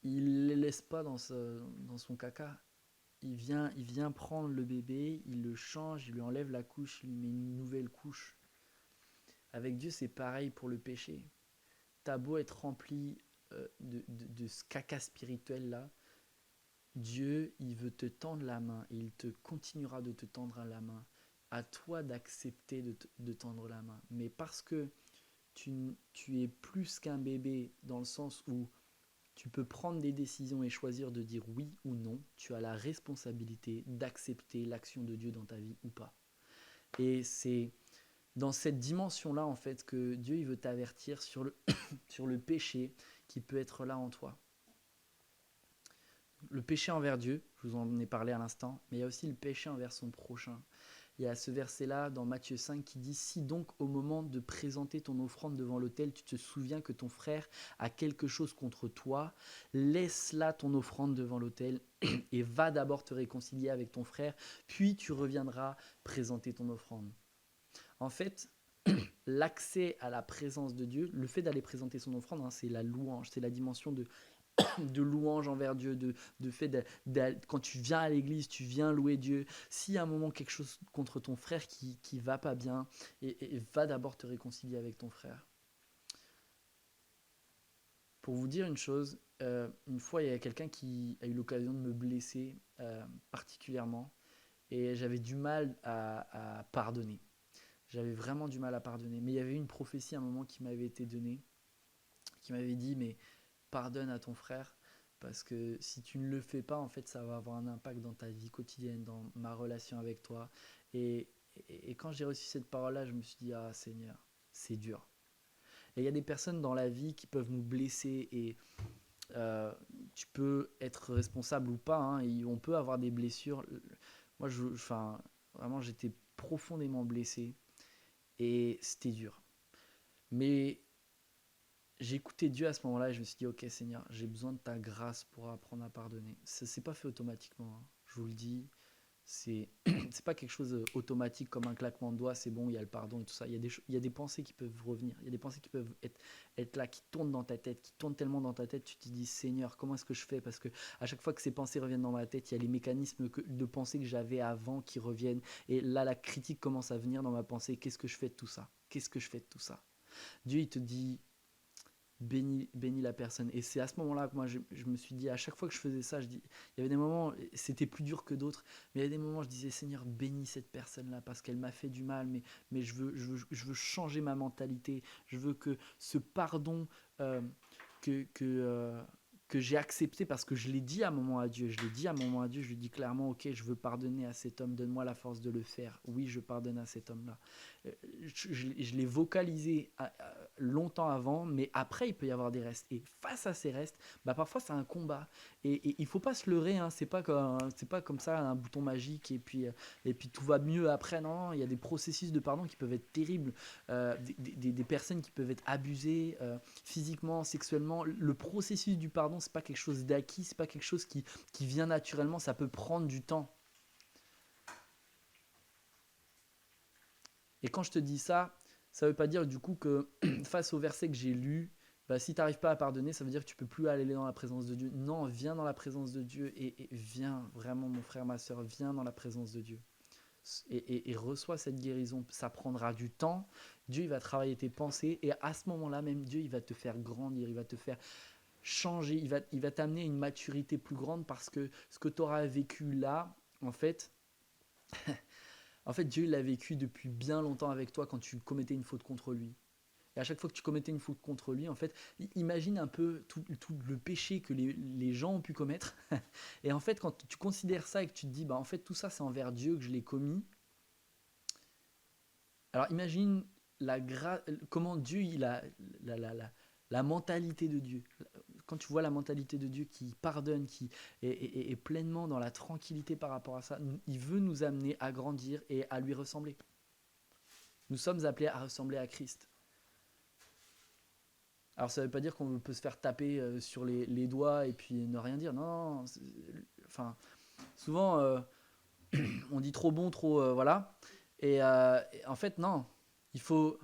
il ne le laisse pas dans son caca. Il vient prendre le bébé, il le change, il lui enlève la couche, il lui met une nouvelle couche. Avec Dieu, c'est pareil pour le péché. T'as beau être rempli de ce caca spirituel-là, Dieu, il veut te tendre la main et il te continuera de te tendre la main. À toi d'accepter de tendre la main. Mais parce que tu es plus qu'un bébé dans le sens où tu peux prendre des décisions et choisir de dire oui ou non, tu as la responsabilité d'accepter l'action de Dieu dans ta vie ou pas. Et c'est dans cette dimension-là, en fait, que Dieu il veut t'avertir sur sur le péché qui peut être là en toi. Le péché envers Dieu, je vous en ai parlé à l'instant, mais il y a aussi le péché envers son prochain. Il y a ce verset-là dans Matthieu 5 qui dit « Si donc au moment de présenter ton offrande devant l'autel, tu te souviens que ton frère a quelque chose contre toi, laisse là ton offrande devant l'autel et va d'abord te réconcilier avec ton frère, puis tu reviendras présenter ton offrande. » En fait, l'accès à la présence de Dieu, le fait d'aller présenter son offrande, c'est la louange, c'est la dimension de louange envers Dieu, de fait quand tu viens à l'église, tu viens louer Dieu. S'il y a un moment quelque chose contre ton frère qui va pas bien, et va d'abord te réconcilier avec ton frère. Pour vous dire une chose, une fois il y a quelqu'un qui a eu l'occasion de me blesser particulièrement, et j'avais du mal à pardonner. J'avais vraiment du mal à pardonner. Mais il y avait une prophétie à un moment qui m'avait été donnée, qui m'avait dit, mais pardonne à ton frère, parce que si tu ne le fais pas, en fait, ça va avoir un impact dans ta vie quotidienne, dans ma relation avec toi. Et quand j'ai reçu cette parole-là, je me suis dit, ah Seigneur, c'est dur. Et il y a des personnes dans la vie qui peuvent nous blesser, et tu peux être responsable ou pas, hein, et on peut avoir des blessures. Moi, vraiment, j'étais profondément blessé, et c'était dur. Mais j'ai écouté Dieu à ce moment-là et je me suis dit, ok Seigneur, j'ai besoin de ta grâce pour apprendre à pardonner. C'est pas fait automatiquement, hein. Je vous le dis, c'est c'est pas quelque chose automatique comme un claquement de doigts, c'est bon, il y a le pardon et tout ça. Il y a des pensées qui peuvent revenir, il y a des pensées qui peuvent être là, qui tournent dans ta tête, qui tournent tellement dans ta tête, tu te dis, Seigneur, comment est-ce que je fais? Parce que à chaque fois que ces pensées reviennent dans ma tête, il y a les mécanismes de pensée que j'avais avant qui reviennent. Et là, la critique commence à venir dans ma pensée, qu'est-ce que je fais de tout ça? Qu'est-ce que je fais de tout ça? Dieu, il te dit, bénis la personne. Et c'est à ce moment-là que moi, je me suis dit, à chaque fois que je faisais ça, il y avait des moments, c'était plus dur que d'autres, mais il y a des moments, je disais, Seigneur, bénis cette personne-là, parce qu'elle m'a fait du mal, mais je veux changer ma mentalité. Je veux que ce pardon euh, que, que, euh, que j'ai accepté, parce que je l'ai dit à un moment à Dieu, je lui dis clairement, ok, je veux pardonner à cet homme, donne-moi la force de le faire. Oui, je pardonne à cet homme-là. Je l'ai vocalisé longtemps avant, mais après, il peut y avoir des restes. Et face à ces restes, parfois, c'est un combat. Et il ne faut pas se leurrer, hein. C'est pas comme ça, un bouton magique, et puis tout va mieux après. Non, non, il y a des processus de pardon qui peuvent être terribles. Des personnes qui peuvent être abusées physiquement, sexuellement. Le processus du pardon, c'est pas quelque chose d'acquis, c'est pas quelque chose qui vient naturellement, ça peut prendre du temps. Et quand je te dis ça, ça ne veut pas dire du coup que face au verset que j'ai lu, si tu n'arrives pas à pardonner, ça veut dire que tu ne peux plus aller dans la présence de Dieu. Non, viens dans la présence de Dieu, et viens vraiment, mon frère, ma soeur, viens dans la présence de Dieu. et reçois cette guérison. Ça prendra du temps. Dieu, il va travailler tes pensées et à ce moment-là même, Dieu, il va te faire grandir, il va te faire changer, il va t'amener à une maturité plus grande parce que ce que tu auras vécu là, en fait, Dieu, il l'a vécu depuis bien longtemps avec toi quand tu commettais une faute contre lui. Et à chaque fois que tu commettais une faute contre lui, en fait, imagine un peu tout le péché que les gens ont pu commettre. Et en fait, quand tu considères ça et que tu te dis, bah en fait, tout ça, c'est envers Dieu que je l'ai commis. Alors imagine comment Dieu, il a la mentalité de Dieu. Quand tu vois la mentalité de Dieu qui pardonne, qui est pleinement dans la tranquillité par rapport à ça, il veut nous amener à grandir et à lui ressembler. Nous sommes appelés à ressembler à Christ. Alors ça ne veut pas dire qu'on peut se faire taper sur les doigts et puis ne rien dire. Non, enfin, souvent on dit trop bon, trop voilà. Et en fait non, il faut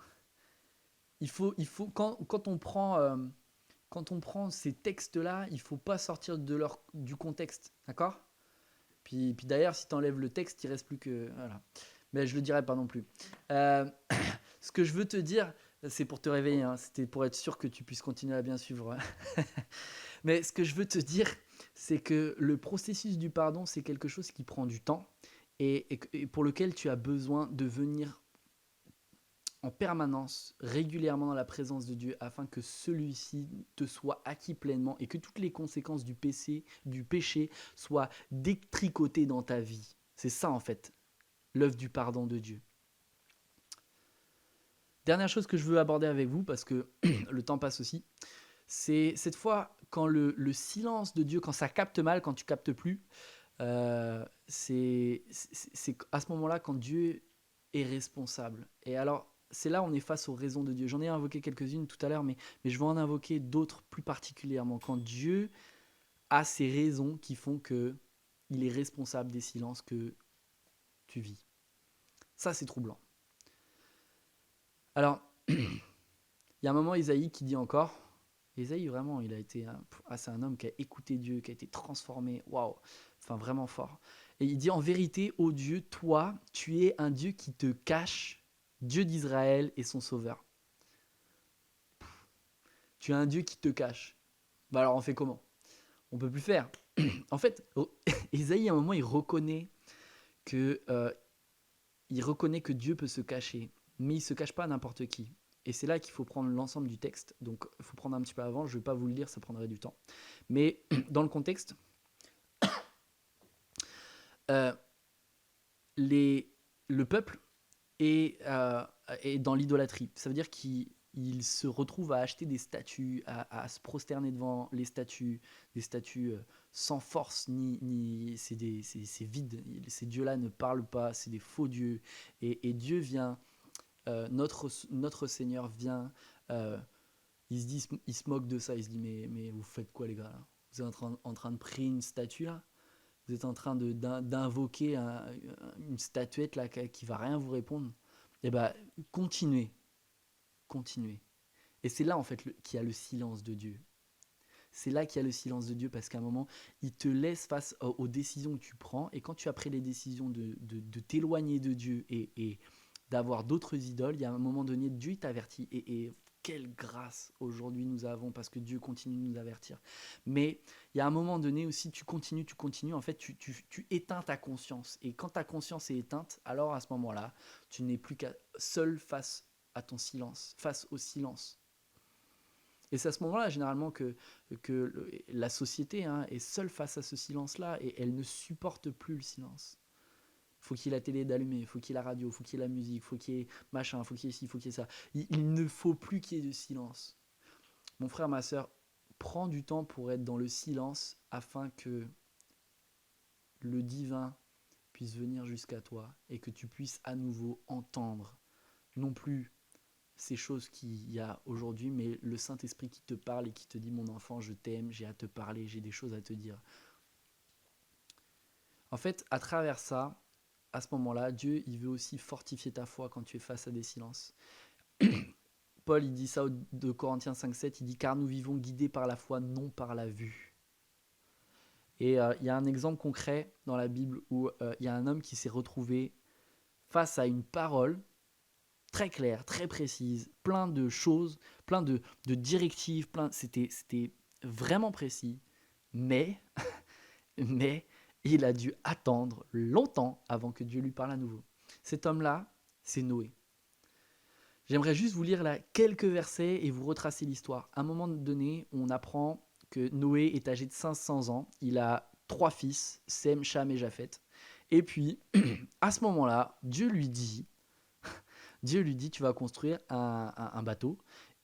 quand on prend ces textes-là, il ne faut pas sortir du contexte, d'accord ? Puis d'ailleurs, si tu enlèves le texte, il ne reste plus que... Voilà. Mais je ne le dirai pas non plus. Euh, Ce que je veux te dire, c'est pour te réveiller, hein, c'était pour être sûr que tu puisses continuer à bien suivre. Mais ce que je veux te dire, c'est que le processus du pardon, c'est quelque chose qui prend du temps et pour lequel tu as besoin de venir en permanence, régulièrement dans la présence de Dieu, afin que celui-ci te soit acquis pleinement et que toutes les conséquences du péché soient détricotées dans ta vie. C'est ça en fait, l'œuvre du pardon de Dieu. Dernière chose que je veux aborder avec vous, parce que le temps passe aussi, c'est cette fois quand le silence de Dieu, quand ça capte mal, quand tu captes plus, c'est à ce moment-là quand Dieu est responsable. Et alors, c'est là où on est face aux raisons de Dieu. J'en ai invoqué quelques-unes tout à l'heure, mais je vais en invoquer d'autres plus particulièrement. Quand Dieu a ces raisons qui font que il est responsable des silences que tu vis. Ça, c'est troublant. Alors, il y a un moment, Isaïe qui dit encore, Isaïe, vraiment, c'est un homme qui a écouté Dieu, qui a été transformé, waouh, enfin vraiment fort. Et il dit, en vérité, ô Dieu, toi, tu es un Dieu qui te cache, Dieu d'Israël et son sauveur. Tu es un Dieu qui te cache. Bah alors on fait comment ? On peut plus faire. En fait, Isaïe, à un moment, il reconnaît que Dieu peut se cacher, mais il ne se cache pas à n'importe qui. Et c'est là qu'il faut prendre l'ensemble du texte. Donc, il faut prendre un petit peu avant. Je ne vais pas vous le lire, ça prendrait du temps. Mais dans le contexte, euh, le peuple est dans l'idolâtrie. Ça veut dire qu'il se retrouve à acheter des statues, à se prosterner devant les statues, des statues sans force, c'est vide. Ces dieux-là ne parlent pas, c'est des faux dieux. Et Dieu vient, notre Seigneur vient, il se moque de ça, il se dit mais vous faites quoi les gars là ? Vous êtes en train de prier une statue là ? Vous êtes en train d'invoquer une statuette là qui va rien vous répondre. Eh ben, continuez. Et c'est là en fait qu'il y a le silence de Dieu. C'est là qu'il y a le silence de Dieu parce qu'à un moment, il te laisse face aux décisions que tu prends et quand tu as pris les décisions de t'éloigner de Dieu et d'avoir d'autres idoles, il y a un moment donné, Dieu t'avertit et quelle grâce aujourd'hui nous avons parce que Dieu continue de nous avertir. Mais il y a un moment donné aussi, tu continues, en fait, tu éteins ta conscience. Et quand ta conscience est éteinte, alors à ce moment-là, tu n'es plus seul face à ton silence, face au silence. Et c'est à ce moment-là, généralement, que la société est seule face à ce silence-là et elle ne supporte plus le silence. Il faut qu'il y ait la télé d'allumée, il faut qu'il y ait la radio, il faut qu'il y ait la musique, il faut qu'il y ait machin, il faut qu'il y ait ci, il faut qu'il y ait ça. Il ne faut plus qu'il y ait de silence. Mon frère, ma soeur, prends du temps pour être dans le silence afin que le divin puisse venir jusqu'à toi et que tu puisses à nouveau entendre, non plus ces choses qu'il y a aujourd'hui, mais le Saint-Esprit qui te parle et qui te dit mon enfant, je t'aime, j'ai à te parler, j'ai des choses à te dire. En fait, à travers ça, à ce moment-là, Dieu, il veut aussi fortifier ta foi quand tu es face à des silences. Paul, il dit ça de Corinthiens 5,7, il dit « Car nous vivons guidés par la foi, non par la vue ». Et il y a un exemple concret dans la Bible où il y a un homme qui s'est retrouvé face à une parole très claire, très précise, plein de choses, plein de directives, c'était vraiment précis, mais, mais il a dû attendre longtemps avant que Dieu lui parle à nouveau. Cet homme-là, c'est Noé. J'aimerais juste vous lire là quelques versets et vous retracer l'histoire. À un moment donné, on apprend que Noé est âgé de 500 ans. Il a 3 fils, Sem, Cham et Japheth. Et puis, à ce moment-là, Dieu lui dit, tu vas construire un bateau.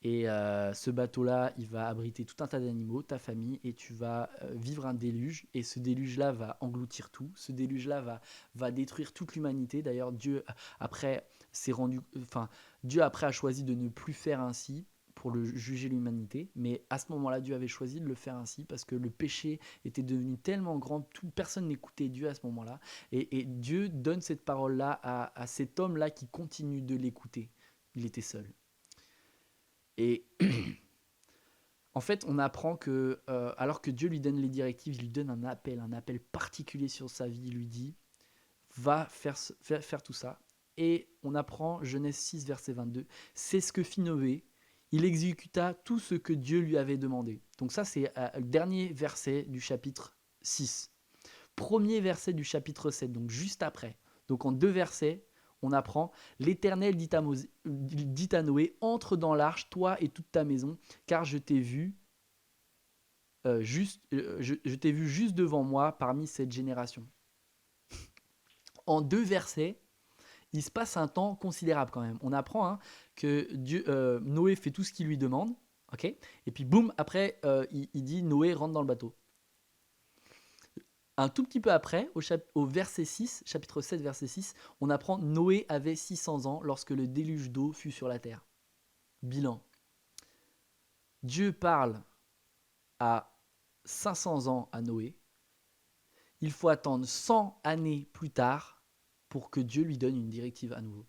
Et ce bateau-là, il va abriter tout un tas d'animaux, ta famille, et tu vas vivre un déluge. Et ce déluge-là va engloutir tout. Ce déluge-là va détruire toute l'humanité. D'ailleurs, Dieu après Dieu après a choisi de ne plus faire ainsi pour le juger l'humanité. Mais à ce moment-là, Dieu avait choisi de le faire ainsi parce que le péché était devenu tellement grand, personne n'écoutait Dieu à ce moment-là. Et Dieu donne cette parole-là à cet homme-là qui continue de l'écouter. Il était seul. Et en fait, on apprend que, alors que Dieu lui donne les directives, il lui donne un appel particulier sur sa vie. Il lui dit, va faire tout ça. Et on apprend, Genèse 6, verset 22, c'est ce que fit Noé. Il exécuta tout ce que Dieu lui avait demandé. Donc ça, c'est le dernier verset du chapitre 6. Premier verset du chapitre 7, donc juste après. Donc en 2 versets, on apprend « L'Éternel dit à Noé, entre dans l'arche, toi et toute ta maison, car je t'ai vu juste devant moi parmi cette génération. » En 2 versets, il se passe un temps considérable quand même. On apprend que Noé fait tout ce qu'il lui demande, okay, et puis boum, après, il dit Noé rentre dans le bateau. Un tout petit peu après, au verset 6, chapitre 7, verset 6, on apprend Noé avait 600 ans lorsque le déluge d'eau fut sur la terre. Bilan. Dieu parle à 500 ans à Noé. Il faut attendre 100 années plus tard pour que Dieu lui donne une directive à nouveau.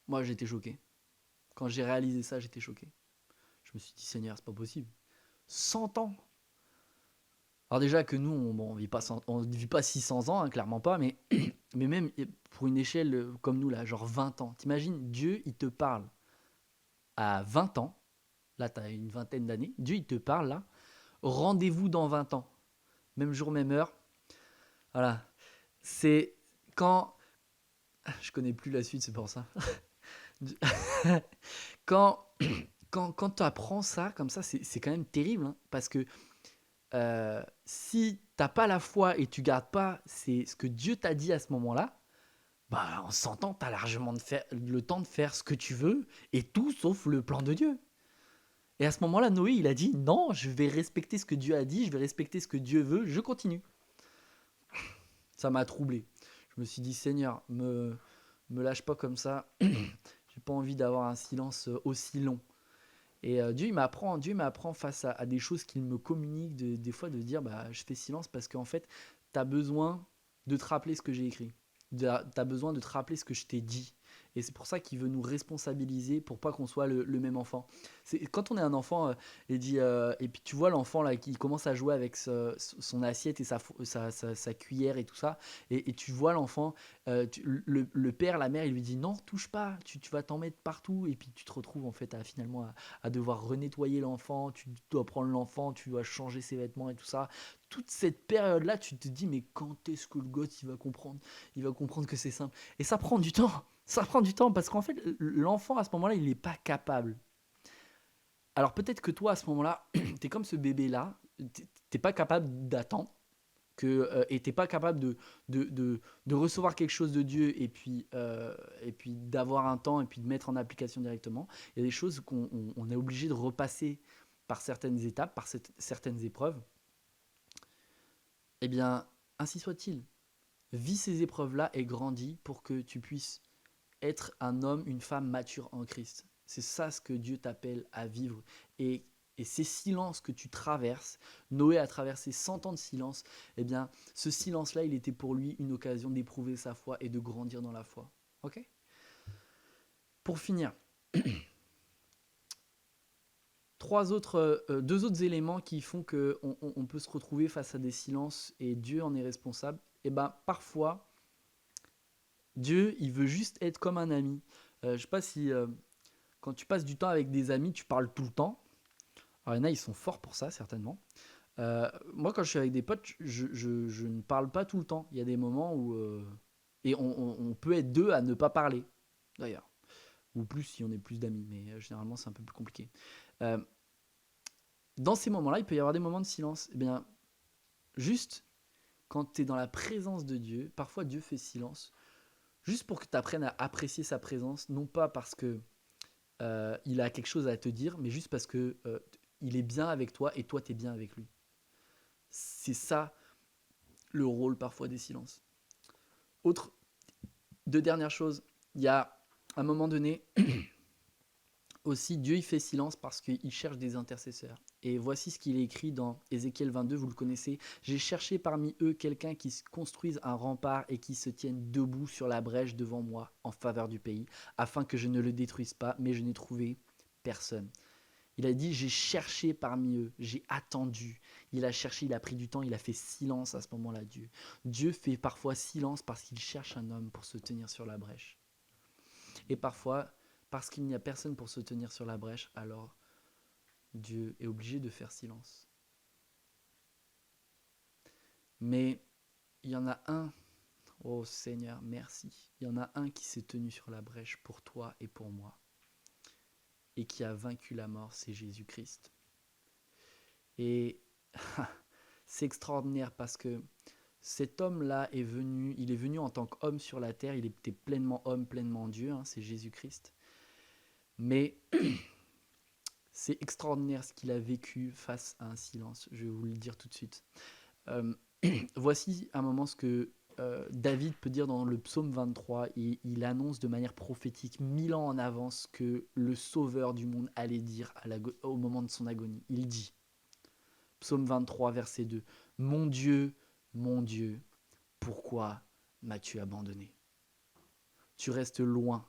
Moi, j'étais choqué. Quand j'ai réalisé ça, j'étais choqué. Je me suis dit, Seigneur, c'est pas possible. 100 ans. Alors déjà que nous, on vit pas 600 ans, clairement pas, mais même pour une échelle comme nous, là, genre 20 ans. T'imagines, Dieu, il te parle à 20 ans. Là, tu as une vingtaine d'années. Dieu, il te parle là. Rendez-vous dans 20 ans. Même jour, même heure. Voilà. C'est quand... Je connais plus la suite, c'est pour ça. quand tu apprends ça, comme ça, c'est quand même terrible. Hein, parce que si t'as pas la foi et tu gardes pas ce que Dieu t'a dit à ce moment-là, bah, en 100 ans, tu as largement le temps de faire ce que tu veux et tout sauf le plan de Dieu. Et à ce moment-là, Noé, il a dit non, je vais respecter ce que Dieu a dit, je vais respecter ce que Dieu veut, je continue. Ça m'a troublé. Je me suis dit, Seigneur, me lâche pas comme ça. J'ai pas envie d'avoir un silence aussi long. Et Dieu m'apprend face à des choses qu'il me communique, des fois de dire, bah, je fais silence parce qu'en fait, tu as besoin de te rappeler ce que j'ai écrit. Tu as besoin de te rappeler ce que je t'ai dit. Et c'est pour ça qu'il veut nous responsabiliser pour pas qu'on soit le même enfant. Quand on est un enfant et puis tu vois l'enfant là qui commence à jouer avec son assiette et sa cuillère et tout ça, et tu vois l'enfant, le père, la mère, il lui dit non, touche pas, tu vas t'en mettre partout, et puis tu te retrouves en fait finalement à devoir renettoyer l'enfant, tu dois prendre l'enfant, tu dois changer ses vêtements et tout ça. Toute cette période-là, tu te dis, mais quand est-ce que le gosse il va comprendre que c'est simple. Et ça prend du temps. Ça prend du temps parce qu'en fait, l'enfant à ce moment-là, il n'est pas capable. Alors peut-être que toi, à ce moment-là, tu es comme ce bébé-là, t'es pas capable d'attendre, et t'es pas capable de recevoir quelque chose de Dieu et puis d'avoir un temps et puis de mettre en application directement. Il y a des choses qu'on est obligé de repasser par certaines étapes, par certaines épreuves. Eh bien, ainsi soit-il. Vis ces épreuves-là et grandis pour que tu puisses être un homme, une femme mature en Christ. C'est ça ce que Dieu t'appelle à vivre. Et ces silences que tu traverses, Noé a traversé 100 ans de silence, eh bien, ce silence-là, il était pour lui une occasion d'éprouver sa foi et de grandir dans la foi. Ok ? Pour finir, deux autres éléments qui font qu'on peut se retrouver face à des silences et Dieu en est responsable. Eh bien, parfois, Dieu, il veut juste être comme un ami. Je sais pas si quand tu passes du temps avec des amis, tu parles tout le temps. Alors, il y en a, ils sont forts pour ça, certainement. Moi, quand je suis avec des potes, je ne parle pas tout le temps. Il y a des moments où... et on peut être deux à ne pas parler, d'ailleurs. Ou plus si on est plus d'amis, mais généralement, c'est un peu plus compliqué. Euh, dans ces moments-là, il peut y avoir des moments de silence. Eh bien, juste quand tu es dans la présence de Dieu, parfois Dieu fait silence, juste pour que tu apprennes à apprécier sa présence, non pas parce que il a quelque chose à te dire, mais juste parce que il est bien avec toi et toi, tu es bien avec lui. C'est ça le rôle parfois des silences. Autre, deux dernières choses, il y a un moment donné, aussi, Dieu il fait silence parce qu'il cherche des intercesseurs. Et voici ce qu'il est écrit dans Ézéchiel 22, vous le connaissez. J'ai cherché parmi eux quelqu'un qui construise un rempart et qui se tienne debout sur la brèche devant moi en faveur du pays, afin que je ne le détruise pas, mais je n'ai trouvé personne. Il a dit, j'ai cherché parmi eux, j'ai attendu. Il a cherché, il a pris du temps, il a fait silence à ce moment-là, Dieu. Dieu fait parfois silence parce qu'il cherche un homme pour se tenir sur la brèche. Et parfois, parce qu'il n'y a personne pour se tenir sur la brèche, alors Dieu est obligé de faire silence. Mais il y en a un, oh Seigneur, merci. Il y en a un qui s'est tenu sur la brèche pour toi et pour moi. Et qui a vaincu la mort, c'est Jésus-Christ. Et c'est extraordinaire parce que cet homme-là est venu, il est venu en tant qu'homme sur la terre, il était pleinement homme, pleinement Dieu, hein, c'est Jésus-Christ. Mais c'est extraordinaire ce qu'il a vécu face à un silence, je vais vous le dire tout de suite. Euh, Voici un moment ce que David peut dire dans le psaume 23, et il annonce de manière prophétique 1000 ans en avance que le sauveur du monde allait dire au moment de son agonie. Il dit, psaume 23, verset 2, « Mon Dieu, pourquoi m'as-tu abandonné ? Tu restes loin,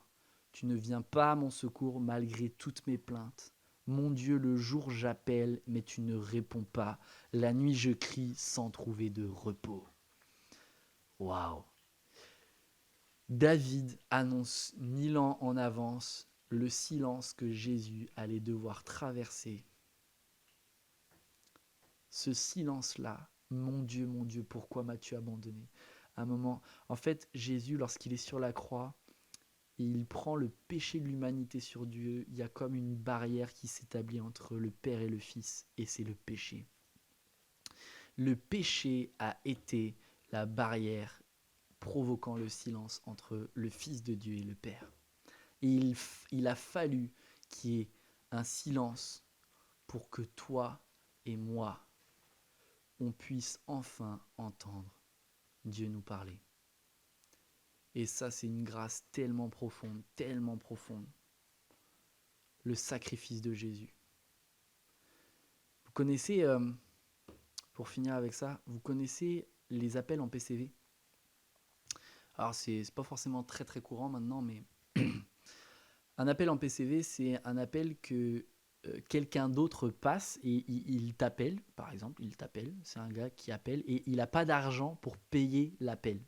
tu ne viens pas à mon secours malgré toutes mes plaintes. Mon Dieu, le jour j'appelle, mais tu ne réponds pas. La nuit je crie sans trouver de repos. » Waouh! David annonce 1000 ans en avance le silence que Jésus allait devoir traverser. Ce silence-là, mon Dieu, pourquoi m'as-tu abandonné ? À un moment, en fait, Jésus, lorsqu'il est sur la croix, il prend le péché de l'humanité sur Dieu. Il y a comme une barrière qui s'établit entre le Père et le Fils, et c'est le péché. Le péché a été la barrière provoquant le silence entre le Fils de Dieu et le Père. Et il a fallu qu'il y ait un silence pour que toi et moi, on puisse enfin entendre Dieu nous parler. Et ça, c'est une grâce tellement profonde, tellement profonde. Le sacrifice de Jésus. Vous connaissez, pour finir avec ça, vous connaissez les appels en PCV. Alors, c'est pas forcément très très courant maintenant, mais un appel en PCV, c'est un appel que quelqu'un d'autre passe et il t'appelle, par exemple, il t'appelle, c'est un gars qui appelle et il n'a pas d'argent pour payer l'appel.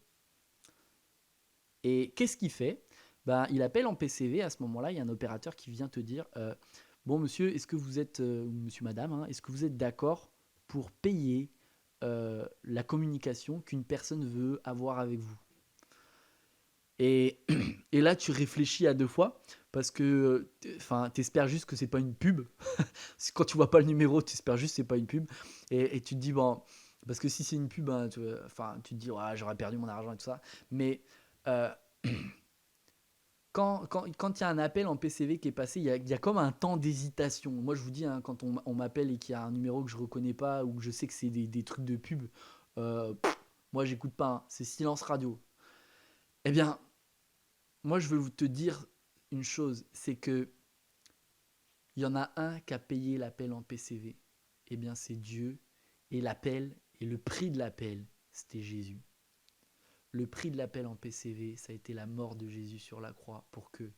Et qu'est-ce qu'il fait ? Il appelle en PCV, à ce moment-là, il y a un opérateur qui vient te dire bon monsieur, est-ce que vous êtes, ou monsieur madame, hein, est-ce que vous êtes d'accord pour payer la communication qu'une personne veut avoir avec vous ? Et, et là, tu réfléchis à deux fois parce que t'espères juste que c'est pas une pub. Quand tu vois pas le numéro, t'espères juste que c'est pas une pub. Et tu te dis, bon, parce que si c'est une pub, hein, tu te dis, ouais, j'aurais perdu mon argent et tout ça. Mais euh, quand il y a un appel en PCV qui est passé, il y a comme un temps d'hésitation. Moi, je vous dis, hein, quand on m'appelle et qu'il y a un numéro que je reconnais pas ou que je sais que c'est des trucs de pub, moi, j'écoute pas. Hein, c'est silence radio. Eh bien, moi, je veux te dire une chose, c'est que il y en a un qui a payé l'appel en PCV. Eh bien, c'est Dieu. Et l'appel, et le prix de l'appel, c'était Jésus. Le prix de l'appel en PCV, ça a été la mort de Jésus sur la croix pour que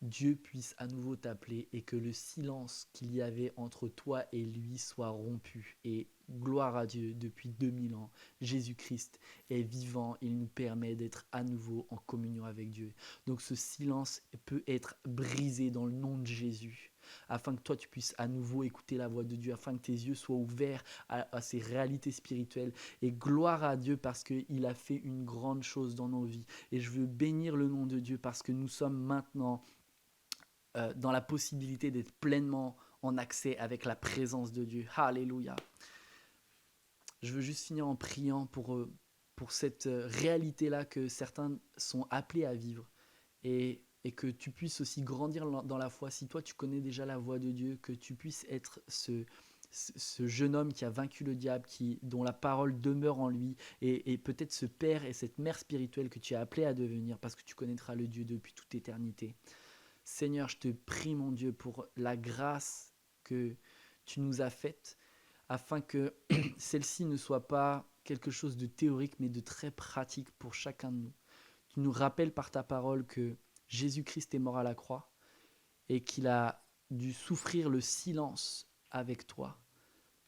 Dieu puisse à nouveau t'appeler et que le silence qu'il y avait entre toi et lui soit rompu. Et gloire à Dieu, depuis 2000 ans, Jésus-Christ est vivant, il nous permet d'être à nouveau en communion avec Dieu. Donc ce silence peut être brisé dans le nom de Jésus, afin que toi tu puisses à nouveau écouter la voix de Dieu, afin que tes yeux soient ouverts à ces réalités spirituelles. Et gloire à Dieu parce qu'il a fait une grande chose dans nos vies. Et je veux bénir le nom de Dieu parce que nous sommes maintenant dans la possibilité d'être pleinement en accès avec la présence de Dieu. Alléluia. Je veux juste finir en priant pour cette réalité-là que certains sont appelés à vivre et que tu puisses aussi grandir dans la foi. Si toi, tu connais déjà la voix de Dieu, que tu puisses être ce jeune homme qui a vaincu le diable, dont la parole demeure en lui, et peut-être ce père et cette mère spirituelle que tu es appelé à devenir parce que tu connaîtras le Dieu depuis toute éternité. Seigneur, je te prie, mon Dieu, pour la grâce que tu nous as faite, afin que celle-ci ne soit pas quelque chose de théorique, mais de très pratique pour chacun de nous. Tu nous rappelles par ta parole que Jésus-Christ est mort à la croix et qu'il a dû souffrir le silence avec toi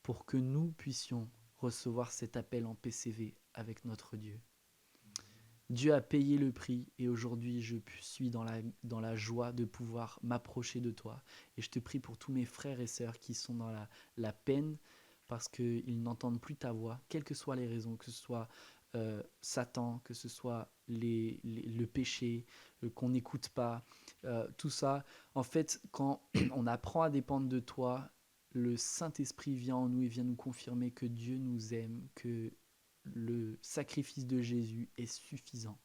pour que nous puissions recevoir cet appel en PCV avec notre Dieu. Dieu a payé le prix et aujourd'hui je suis dans la joie de pouvoir m'approcher de toi. Et je te prie pour tous mes frères et sœurs qui sont dans la peine parce qu'ils n'entendent plus ta voix, quelles que soient les raisons, que ce soit Satan, que ce soit le péché, qu'on n'écoute pas, tout ça. En fait, quand on apprend à dépendre de toi, le Saint-Esprit vient en nous et vient nous confirmer que Dieu nous aime, que le sacrifice de Jésus est suffisant.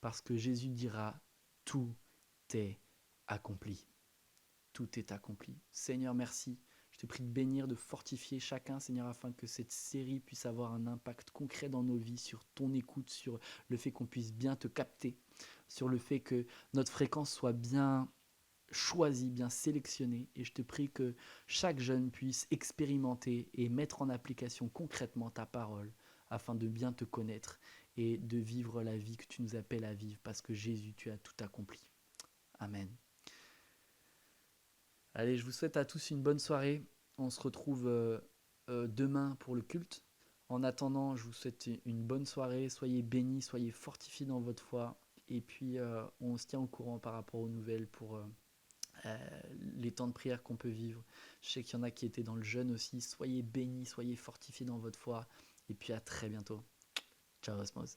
Parce que Jésus dira, tout est accompli. Tout est accompli. Seigneur, merci. Je te prie de bénir, de fortifier chacun, Seigneur, afin que cette série puisse avoir un impact concret dans nos vies, sur ton écoute, sur le fait qu'on puisse bien te capter, sur le fait que notre fréquence soit bien choisie, bien sélectionnée. Et je te prie que chaque jeune puisse expérimenter et mettre en application concrètement ta parole, afin de bien te connaître et de vivre la vie que tu nous appelles à vivre, parce que Jésus, tu as tout accompli. Amen. Allez, je vous souhaite à tous une bonne soirée. On se retrouve demain pour le culte. En attendant, je vous souhaite une bonne soirée. Soyez bénis, soyez fortifiés dans votre foi. Et puis, on se tient au courant par rapport aux nouvelles pour les temps de prière qu'on peut vivre. Je sais qu'il y en a qui étaient dans le jeûne aussi. Soyez bénis, soyez fortifiés dans votre foi. Et puis, à très bientôt. Ciao, Osmose.